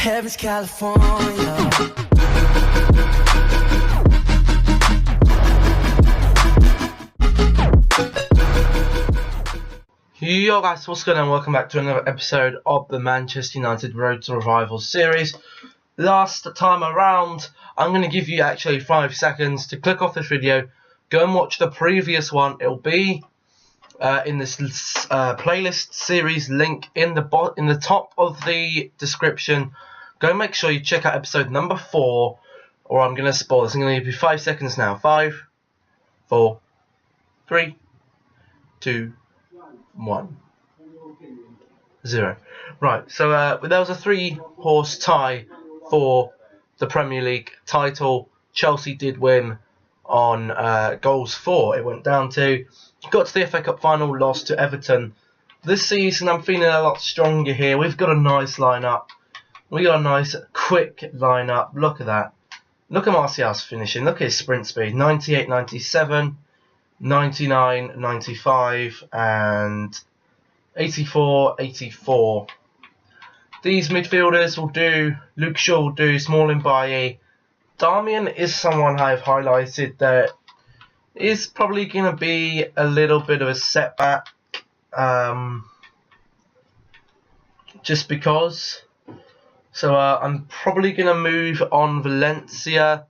Heaven's California. Yo guys, what's going on? Welcome back to another episode of the Manchester United Road to Revival series. Last time around, I'm going to give you actually 5 seconds to click off this video, go and watch the previous one. It'll be in this playlist series link in the top of the description. Go and make sure you check out episode number 4, or I'm going to spoil this. I'm going to give you 5 seconds now. 5, 4, 3, 2, 1, 0. Right, so there was a 3-horse tie for the Premier League title. Chelsea did win on goals for. It went down to, got to the FA Cup final, lost to Everton. This season I'm feeling a lot stronger here. We've got a nice lineup. We got a nice quick lineup. Look at that. Look at Martial's finishing. Look at his sprint speed. 98, 97, 99, 95 and 84, 84. These midfielders will do. Luke Shaw will do. Smalling, Bailly. Darmian is someone I've highlighted that is probably going to be a little bit of a setback. Just because. So I'm probably going to move on Valencia.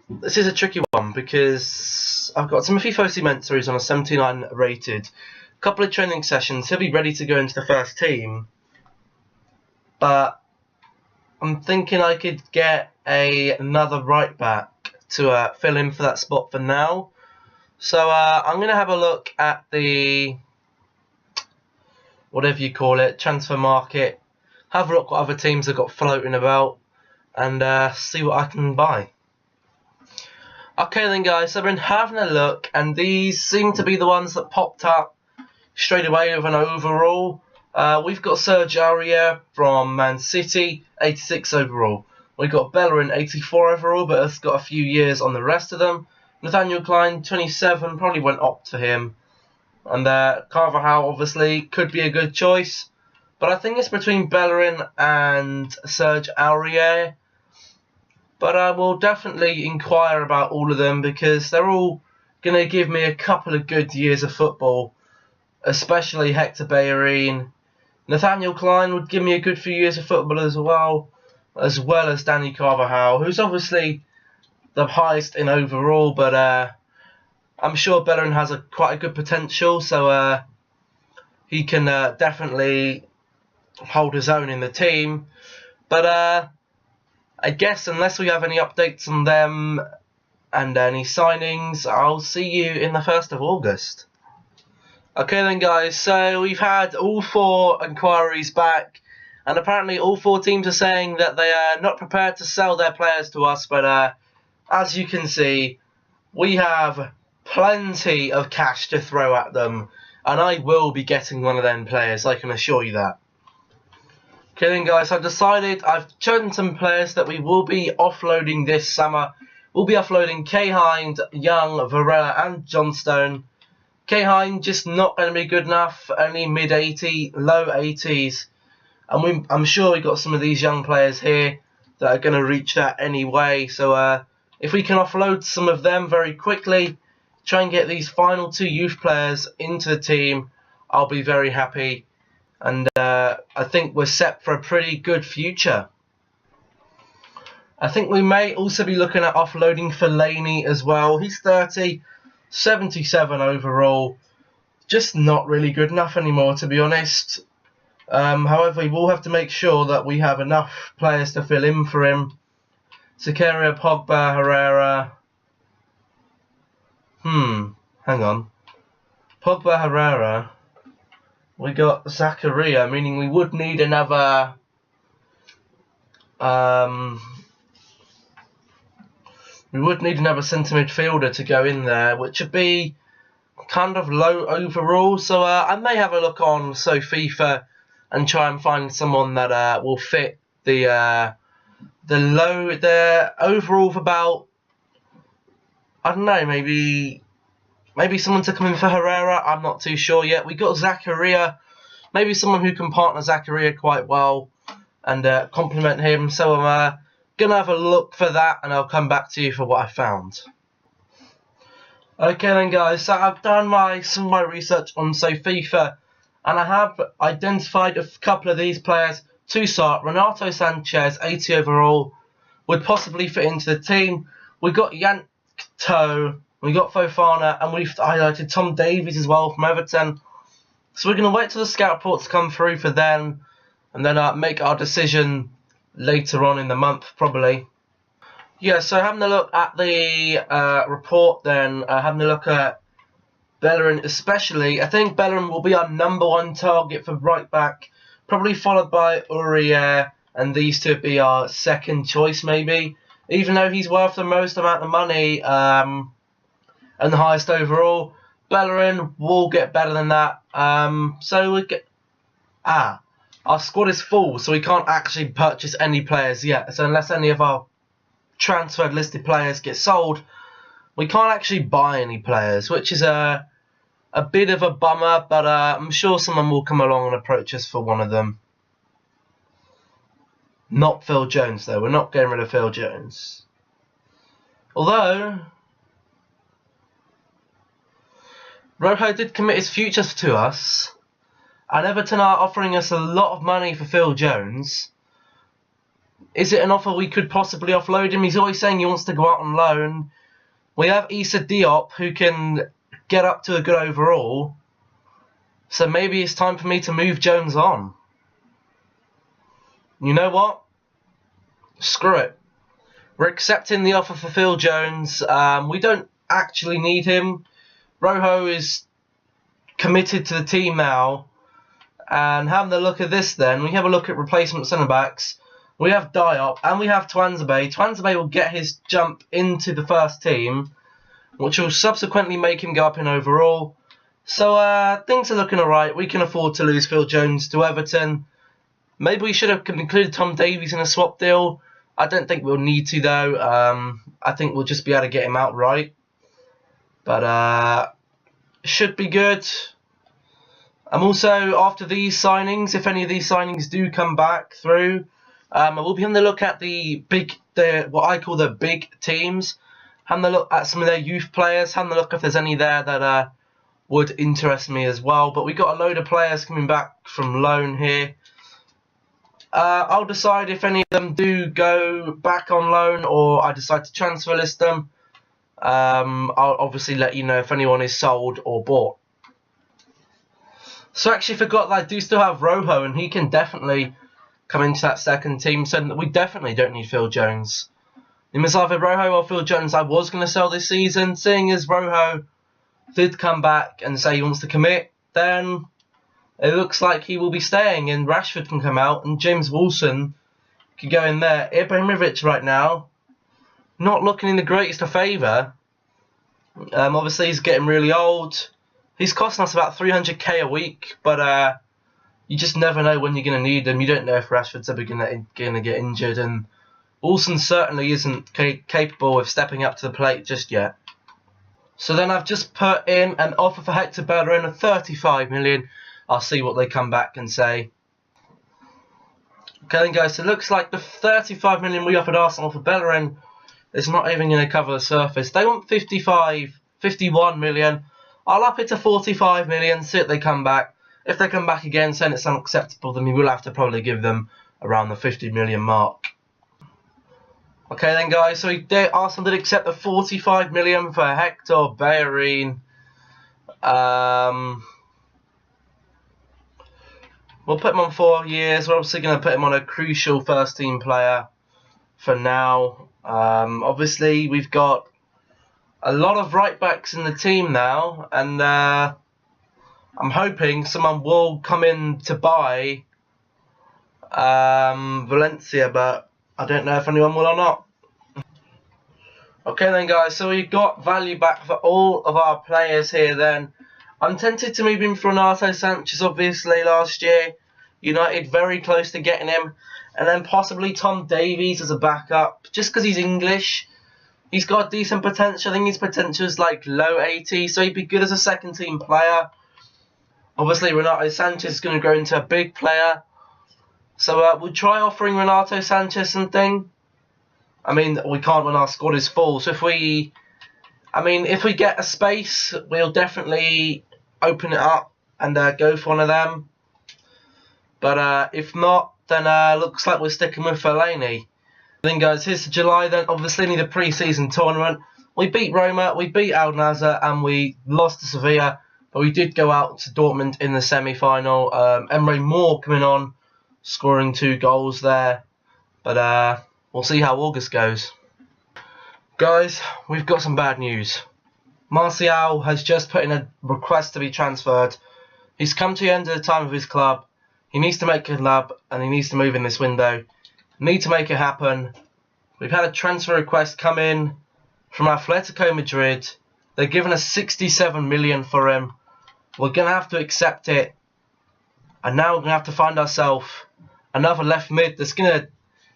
This is a tricky one because I've got Timothy Fosu-Mensah who's on a 79 rated. A couple of training sessions, he'll be ready to go into the first team. But I'm thinking I could get another right back to fill in for that spot for now. So I'm going to have a look at the, whatever you call it, transfer market. Have a look what other teams have got floating about and see what I can buy. Okay then guys, so I've been having a look and these seem to be the ones that popped up straight away with an overall. We've got Serge Aurier from Man City, 86 overall. We've got Bellerin, 84 overall, but it's got a few years on the rest of them. Nathaniel Klein, 27, probably went up to him. And Carvajal obviously could be a good choice. But I think it's between Bellerin and Serge Aurier. But I will definitely inquire about all of them because they're all going to give me a couple of good years of football. Especially Hector Bellerin. Nathaniel Klein would give me a good few years of football as well as Danny Carvajal, who's obviously the highest in overall, but I'm sure Bellerin has quite a good potential, so he can definitely hold his own in the team. But I guess unless we have any updates on them and any signings, I'll see you in the 1st of August. Okay then guys, so we've had all 4 inquiries back, and apparently all 4 teams are saying that they are not prepared to sell their players to us, but as you can see, we have plenty of cash to throw at them, and I will be getting one of them players, I can assure you that. Okay then guys, I've chosen some players that we will be offloading this summer. We'll be offloading Cahind, Young, Varela and Johnstone. Cahind just not going to be good enough, only mid-80, low 80s. And I'm sure we've got some of these young players here that are going to reach that anyway. So if we can offload some of them very quickly, try and get these final 2 youth players into the team, I'll be very happy. And I think we're set for a pretty good future. I think we may also be looking at offloading Fellaini as well. He's 30, 77 overall. Just not really good enough anymore, to be honest. However, we will have to make sure that we have enough players to fill in for him. Zakaria, Pogba, Herrera. Hang on. Pogba, Herrera. We got Zakaria, meaning we would need another. We would need another centre midfielder to go in there, which would be kind of low overall. So I may have a look on FIFA and try and find someone that will fit the overall of about, I don't know, maybe Maybe someone to come in for Herrera, I'm not too sure yet. We got Zakaria, maybe someone who can partner Zakaria quite well and complement him. So I'm going to have a look for that, and I'll come back to you for what I found. Okay then guys, so I've done some of my research on FIFA, and I have identified a couple of these players to start. Renato Sanchez, 80 overall, would possibly fit into the team. We got Yanto, we got Fofana, and we've highlighted Tom Davies as well from Everton. So we're going to wait till the scout reports come through for them, and then make our decision later on in the month probably. Yeah, so having a look at the report then, having a look at Bellerin especially, I think Bellerin will be our #1 target for right back, probably followed by Aurier, and these two would be our second choice maybe, even though he's worth the most amount of money and the highest overall. Bellerin will get better than that, so we get... our squad is full, so we can't actually purchase any players yet, so unless any of our transferred listed players get sold, we can't actually buy any players, which is a bit of a bummer, but I'm sure someone will come along and approach us for one of them. Not Phil Jones though, we're not getting rid of Phil Jones. Although Rojo did commit his future to us, and Everton are offering us a lot of money for Phil Jones. Is it an offer we could possibly offload him? He's always saying he wants to go out on loan. We have Issa Diop, who can get up to a good overall. So maybe it's time for me to move Jones on. You know what? Screw it. We're accepting the offer for Phil Jones. We don't actually need him. Rojo is committed to the team now. And having a look at this then, we have a look at replacement centre-backs. We have Diop and we have Twanzebe. Twanzebe will get his jump into the first team, which will subsequently make him go up in overall. So things are looking alright. We can afford to lose Phil Jones to Everton. Maybe we should have included Tom Davies in a swap deal. I don't think we'll need to though. I think we'll just be able to get him outright. But should be good. I'm also, after these signings, if any of these signings do come back through, I will be on the look at what I call the big teams. Having a look at some of their youth players. Having a look if there's any there that would interest me as well. But we got a load of players coming back from loan here. I'll decide if any of them do go back on loan or I decide to transfer list them. I'll obviously let you know if anyone is sold or bought. So I actually forgot that I do still have Rojo, and he can definitely come into that second team, so we definitely don't need Phil Jones. It was either Rojo or Phil Jones I was going to sell this season. Seeing as Rojo did come back and say he wants to commit, then it looks like he will be staying, and Rashford can come out and James Wilson can go in there. Ibrahimovic right now, not looking in the greatest of favour. Obviously he's getting really old. He's costing us about 300k a week, but you just never know when you're going to need them. You don't know if Rashford's ever going to get injured, and Wilson certainly isn't capable of stepping up to the plate just yet. So then I've just put in an offer for Hector Bellerin of 35 million. I'll see what they come back and say. Okay then guys, so it looks like the 35 million we offered Arsenal for Bellerin is not even going to cover the surface. They want 51 million. I'll up it to 45 million, see if they come back. If they come back again saying it's unacceptable, then we will have to probably give them around the 50 million mark. Okay then guys, so Arsenal did accept the 45 million for Hector Bellerin. We'll put him on 4 years. We're obviously going to put him on a crucial first team player for now. Obviously we've got a lot of right backs in the team now, and I'm hoping someone will come in to buy Valencia, but I don't know if anyone will or not. Okay then guys, so we've got value back for all of our players here then. I'm tempted to move him for Renato Sanchez, obviously last year. United very close to getting him. And then possibly Tom Davies as a backup, just because he's English. He's got decent potential. I think his potential is like low 80s, so he'd be good as a second team player. Obviously, Renato Sanchez is going to grow into a big player. So we'll try offering Renato Sanchez something. I mean, we can't when our squad is full. So if we get a space, we'll definitely open it up and go for one of them. But if not, then looks like we're sticking with Fellaini. Then guys, here's July then. Obviously, in the pre-season tournament, we beat Roma, we beat Al Nassr, and we lost to Sevilla. But we did go out to Dortmund in the semi-final. Emre Moore coming on, scoring 2 goals there. But we'll see how August goes. Guys, we've got some bad news. Martial has just put in a request to be transferred. He's come to the end of the time of his club. He needs to make a club and he needs to move in this window. Need to make it happen. We've had a transfer request come in from Atletico Madrid. They're giving us 67 million for him. We're going to have to accept it. And now we're going to have to find ourselves another left mid that's going to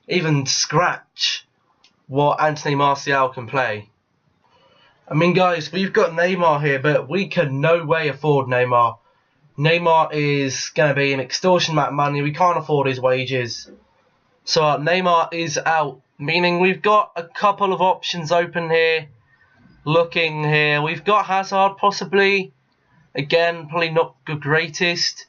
even scratch what Anthony Martial can play. I mean, guys, we've got Neymar here, but we can no way afford Neymar. Neymar is going to be an extortion amount of money. We can't afford his wages. So Neymar is out, meaning we've got a couple of options open here. Looking here, we've got Hazard possibly. Again, probably not the greatest.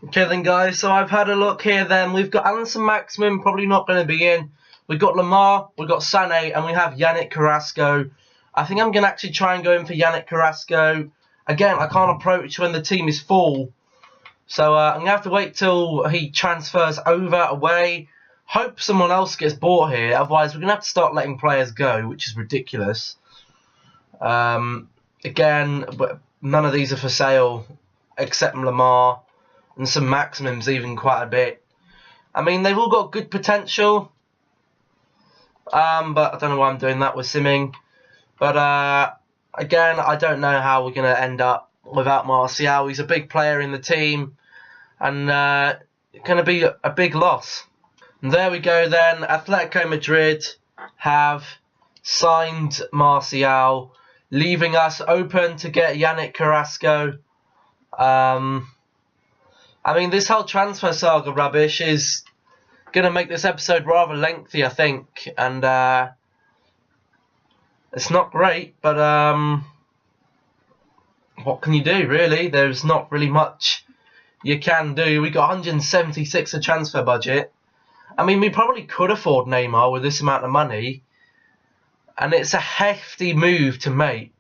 Okay then guys, so I've had a look here then. We've got Alisson Maximum, probably not going to be in. We've got Lamar, we've got Sané, and we have Yannick Carrasco. I think I'm going to actually try and go in for Yannick Carrasco. Again, I can't approach when the team is full. So I'm going to have to wait till he transfers away. Hope someone else gets bought here. Otherwise, we're going to have to start letting players go, which is ridiculous. Again, none of these are for sale, except Lamar. And some Maximums even quite a bit. I mean, they've all got good potential. But I don't know why I'm doing that with Simming. But again, I don't know how we're going to end up without Martial. He's a big player in the team. And going to be a big loss. And there we go then. Atletico Madrid have signed Martial, leaving us open to get Yannick Carrasco. I mean, this whole transfer saga rubbish is going to make this episode rather lengthy, I think. And it's not great, but what can you do, really? There's not really much you can do. We got 176 a transfer budget. I mean, we probably could afford Neymar with this amount of money. And it's a hefty move to make.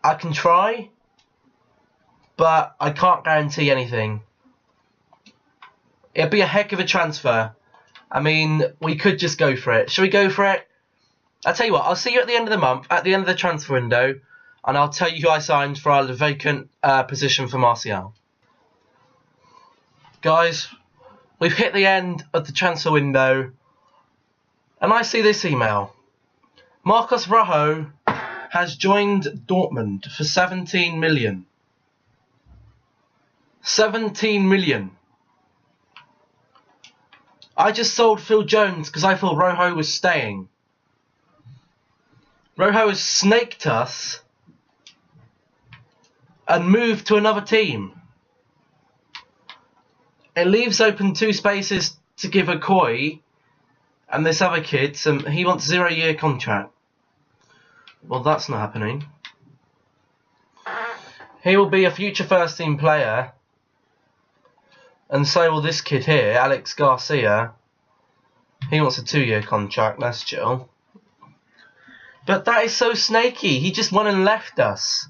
I can try, but I can't guarantee anything. It'd be a heck of a transfer. I mean, we could just go for it. Shall we go for it? I'll tell you what, I'll see you at the end of the month, at the end of the transfer window, and I'll tell you who I signed for our vacant position for Martial. Guys, we've hit the end of the transfer window, and I see this email. Marcos Rojo has joined Dortmund for 17 million. 17 million. I just sold Phil Jones because I thought Rojo was staying. Rojo has snaked us and moved to another team. It leaves open 2 spaces to give a Koi and this other kid he wants 0-year contract. Well, that's not happening. He will be a future first team player. And so will this kid here, Alex Garcia. He wants a 2-year contract, that's chill. But that is so snaky. He just went and left us.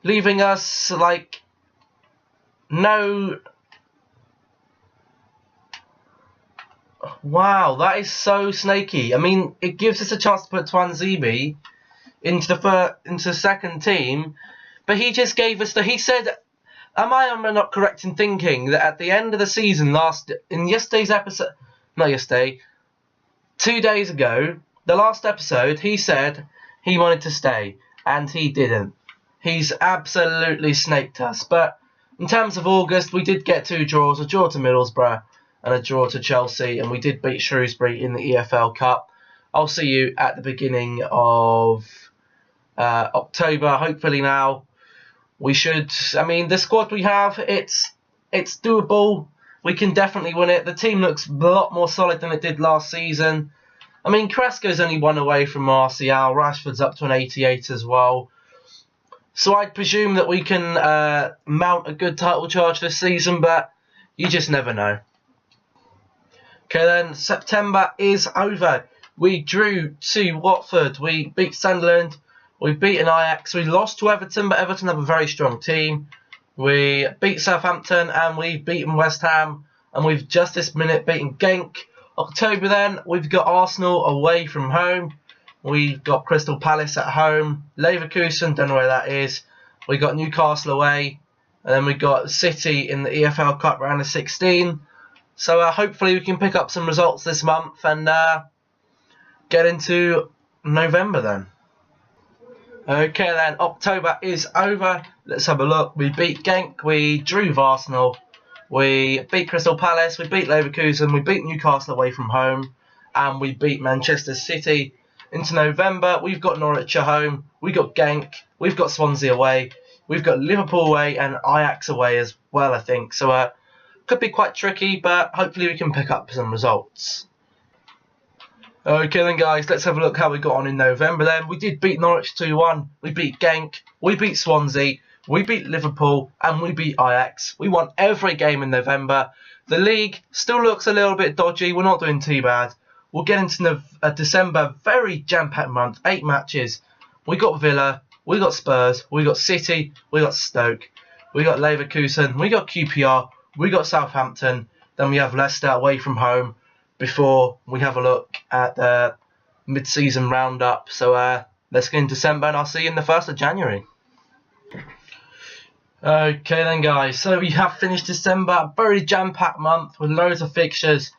Leaving us, like, no... Wow, that is so snaky. I mean, it gives us a chance to put Twanzebe into the second team. But he just gave us he said... Am I not correct in thinking that at the end of the season, in yesterday's episode, not yesterday, 2 days ago, the last episode, he said he wanted to stay, and he didn't. He's absolutely snaked us. But in terms of August, we did get 2 draws, a draw to Middlesbrough and a draw to Chelsea, and we did beat Shrewsbury in the EFL Cup. I'll see you at the beginning of October, hopefully now. We should, I mean, the squad we have, it's doable. We can definitely win it. The team looks a lot more solid than it did last season. I mean, Cresco's only one away from Martial. Rashford's up to an 88 as well. So I'd presume that we can mount a good title charge this season, but you just never know. Okay then, September is over. We drew to Watford. We beat Sunderland. We beat an Ajax. We lost to Everton, but Everton have a very strong team. We beat Southampton and we've beaten West Ham. And we've just this minute beaten Genk. October then, we've got Arsenal away from home. We've got Crystal Palace at home. Leverkusen, don't know where that is. We got Newcastle away. And then we got City in the EFL Cup round of 16. So hopefully we can pick up some results this month and get into November then. Okay then, October is over. Let's have a look. We beat Genk, we drew with Arsenal, we beat Crystal Palace, we beat Leverkusen, we beat Newcastle away from home, and we beat Manchester City. Into November, we've got Norwich at home, we've got Genk, we've got Swansea away, we've got Liverpool away and Ajax away as well, I think. So could be quite tricky, but hopefully we can pick up some results. Okay then guys, let's have a look how we got on in November then. We did beat Norwich 2-1, we beat Genk, we beat Swansea, we beat Liverpool and we beat Ajax. We won every game in November. The league still looks a little bit dodgy, we're not doing too bad. We'll get into December, very jam-packed month, 8 matches. We got Villa, we got Spurs, we got City, we got Stoke, we got Leverkusen, we got QPR, we got Southampton, then we have Leicester away from home. Before we have a look at the mid-season roundup. So let's get in December and I'll see you in the 1st of January. Okay then guys, so we have finished December, a very jam-packed month with loads of fixtures.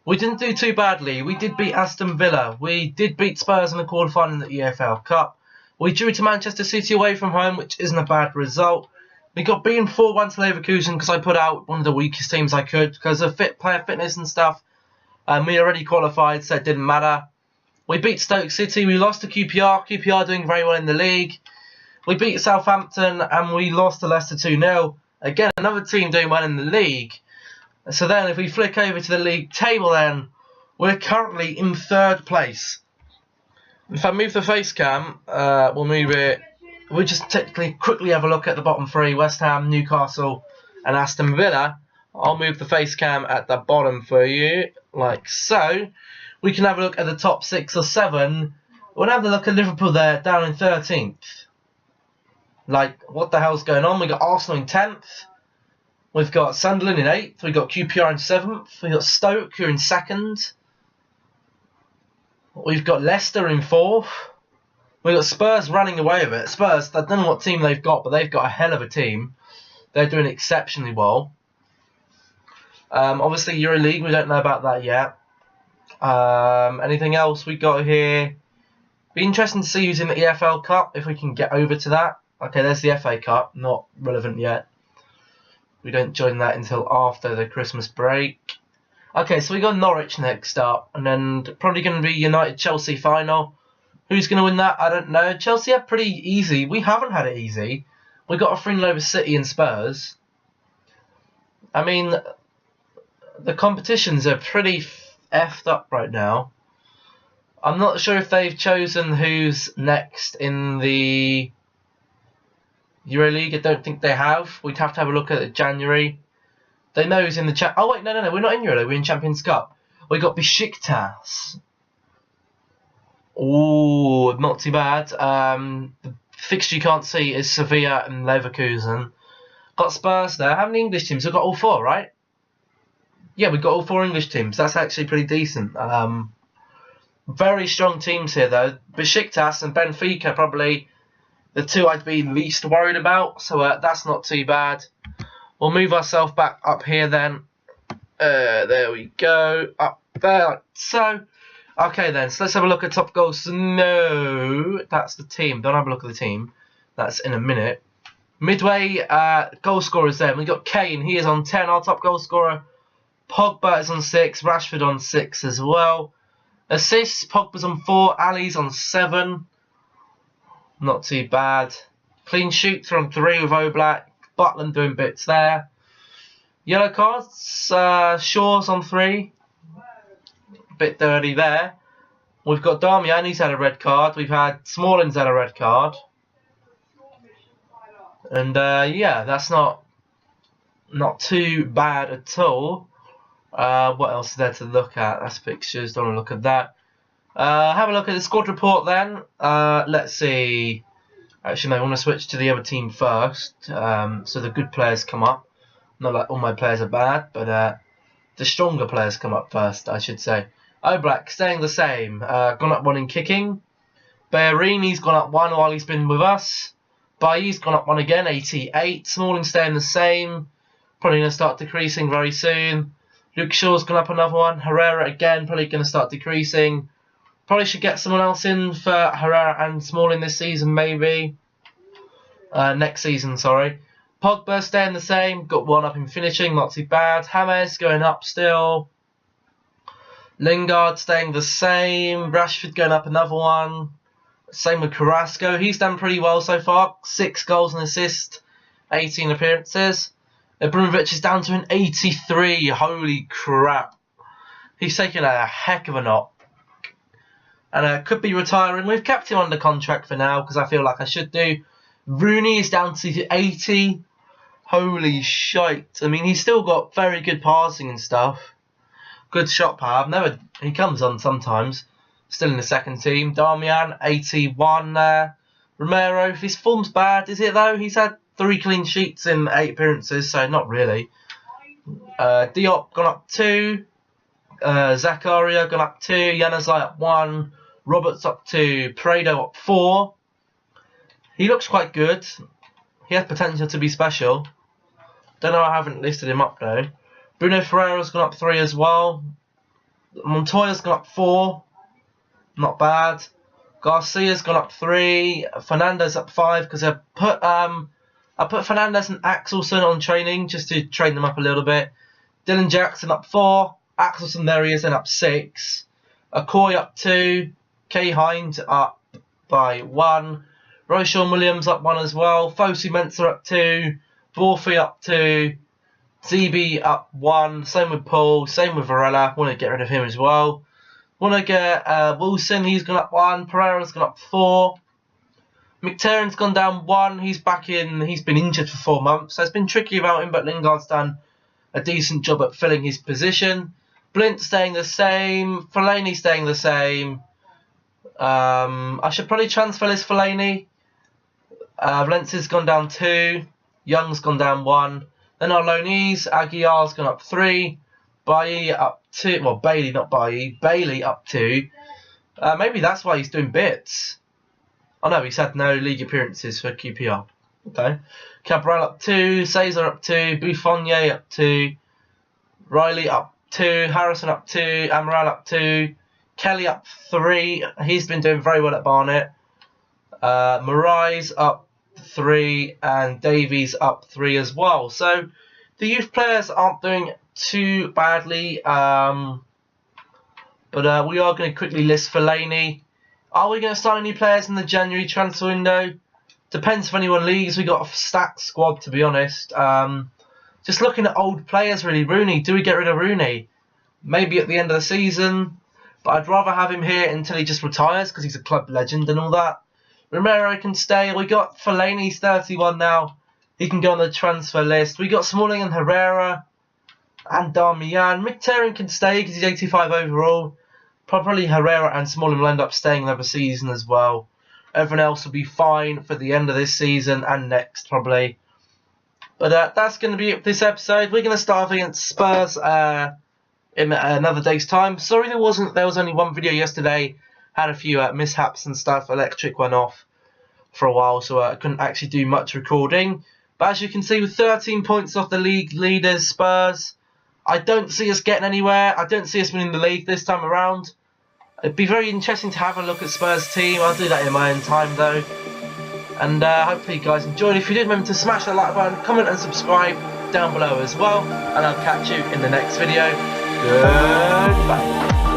We didn't do too badly. We did beat Aston Villa. We did beat Spurs in the quarterfinal in the EFL Cup. We drew to Manchester City away from home, which isn't a bad result. We got beaten 4-1 to Leverkusen because I put out one of the weakest teams I could because of player fitness and stuff. We already qualified, so it didn't matter. We beat Stoke City. We lost to QPR. QPR doing very well in the league. We beat Southampton and we lost to Leicester 2-0. Again, another team doing well in the league. So then if we flick over to the league table then, we're currently in 3rd place. If I move the face cam, we'll move it. We'll just technically quickly have a look at the bottom 3. West Ham, Newcastle and Aston Villa. I'll move the face cam at the bottom for you, like so. We can have a look at the top 6 or 7. We'll have a look at Liverpool there, down in 13th. Like, what the hell's going on? We got Arsenal in 10th. We've got Sunderland in 8th. We've got QPR in 7th. We've got Stoke, who are in 2nd. We've got Leicester in 4th. We've got Spurs running away with it. Spurs, I don't know what team they've got, but they've got a hell of a team. They're doing exceptionally well. Obviously EuroLeague, we don't know about that yet. Anything else we got here? Be interesting to see who's in the EFL Cup, if we can get over to that. Okay, there's the FA Cup, not relevant yet. We don't join that until after the Christmas break. Okay, so we got Norwich next up, and then probably going to be United-Chelsea final. Who's going to win that? I don't know. Chelsea are pretty easy. We haven't had it easy. We got a 3-0 over City and Spurs. I mean, the competitions are pretty effed up right now. I'm not sure if they've chosen who's next in the EuroLeague. I don't think they have. We'd have to have a look at it January. They know who's in the Oh wait, no, we're not in EuroLeague. We're in Champions Cup. We got Besiktas. Oh, not too bad. The fixture you can't see is Sevilla and Leverkusen. Got Spurs there. How many English teams? We've got all 4, right? Yeah, we've got all 4 English teams. That's actually pretty decent. Very strong teams here, though. Besiktas and Benfica probably the 2 I'd be least worried about. So that's not too bad. We'll move ourselves back up here then. There we go. Up there. So, okay then. So let's have a look at top goals. No, that's the team. Don't have a look at the team. That's in a minute. Midway goal scorers then. We've got Kane. He is on 10, our top goal scorer. Pogba is on 6, Rashford on 6 as well. Assists, Pogba's on 4, Ali's on 7. Not too bad. Clean sheets are on 3 with Oblak. Butland doing bits there. Yellow cards, Shaw's on 3. Bit dirty there. We've got Darmian, he's had a red card. We've had Smalling's had a red card. And yeah, that's not too bad at all. What else is there to look at? That's fixtures, don't want to look at that. Have a look at the squad report then. Let's see. Actually, no, I want to switch to the other team first. So the good players come up. Not like all my players are bad, but the stronger players come up first, I should say. Oblak staying the same. Gone up 1 in kicking. Berarini's gone up 1 while he's been with us. Bailly's gone up 1 again, 88. Smalling staying the same. Probably going to start decreasing very soon. Luke Shaw's gone up another 1. Herrera again, probably going to start decreasing. Probably should get someone else in for Herrera and Smalling this season, maybe. Next season, sorry. Pogba staying the same. Got 1 up in finishing, not too bad. James going up still. Lingard staying the same. Rashford going up another 1. Same with Carrasco. He's done pretty well so far. 6 goals and assists. 18 appearances. Ibrahimovic is down to an 83. Holy crap. He's taken a heck of a knock. And could be retiring. We've kept him under contract for now because I feel like I should do. Rooney is down to 80. Holy shite. I mean, he's still got very good passing and stuff. Good shot power. He comes on sometimes. Still in the second team. Darmian, 81 there. Romero, if his form's bad, is it though? He's had 3 clean sheets in 8 appearances, so not really. Diop gone up 2. Zakaria gone up 2. Januzaj up 1. Roberts up 2. Prado up 4. He looks quite good. He has potential to be special. Don't know, I haven't listed him up though. Bruno Ferreira's gone up 3 as well. Montoya's gone up 4. Not bad. Garcia's gone up 3. Fernandez up 5 because I put Fernandez and Axelson on training just to train them up a little bit. Dylan Jackson up 4. Axelson, there he is, and up 6. Okoye up 2. Kay Hind up by 1. Royshawn Williams up 1 as well. Fosu Mensah up 2. Borfi up 2. ZB up 1. Same with Paul. Same with Varela. Want to get rid of him as well. Want to get Wilson. He's gone up 1. Pereira's gone up 4. Mkhitaryan's gone down 1. He's back in. He's been injured for 4 months. So it's been tricky about him, but Lingard's done a decent job at filling his position. Blint staying the same. Fellaini staying the same. I should probably transfer this Fellaini. Valencia's gone down 2. Young's gone down 1. Then our loanees, Aguiar's gone up 3. Bailly up 2. Well, Bailey, not Bailly. Bailey up 2. Maybe that's why he's doing bits. Oh no, he's had no league appearances for QPR. Okay. Cabral up 2. Cesar up 2. Buffonier up 2. Riley up 2. Harrison up 2. Amaral up 2. Kelly up 3. He's been doing very well at Barnet. Morais up 3 and Davies up 3 as well. So the youth players aren't doing too badly. But we are going to quickly list Fellaini. Are we going to sign any players in the January transfer window? Depends if anyone leaves. We got a stacked squad, to be honest. Just looking at old players, really. Rooney, do we get rid of Rooney? Maybe at the end of the season. But I'd rather have him here until he just retires because he's a club legend and all that. Romero can stay. We got Fellaini's 31 now. He can go on the transfer list. We got Smalling and Herrera and Darmian. Mkhitaryan can stay because he's 85 overall. Probably Herrera and Smalling will end up staying another season as well. Everyone else will be fine for the end of this season and next probably. But that's going to be it for this episode. We're going to start against Spurs in another day's time. Sorry there was only one video yesterday. Had a few mishaps and stuff. Electric went off for a while, so I couldn't actually do much recording. But as you can see, with 13 points off the league leaders, Spurs, I don't see us getting anywhere. I don't see us winning the league this time around. It'd be very interesting to have a look at Spurs' team. I'll do that in my own time, though. And hopefully you guys enjoyed. If you did, remember to smash that like button, comment and subscribe. down below as well, and I'll catch you in the next video. Goodbye.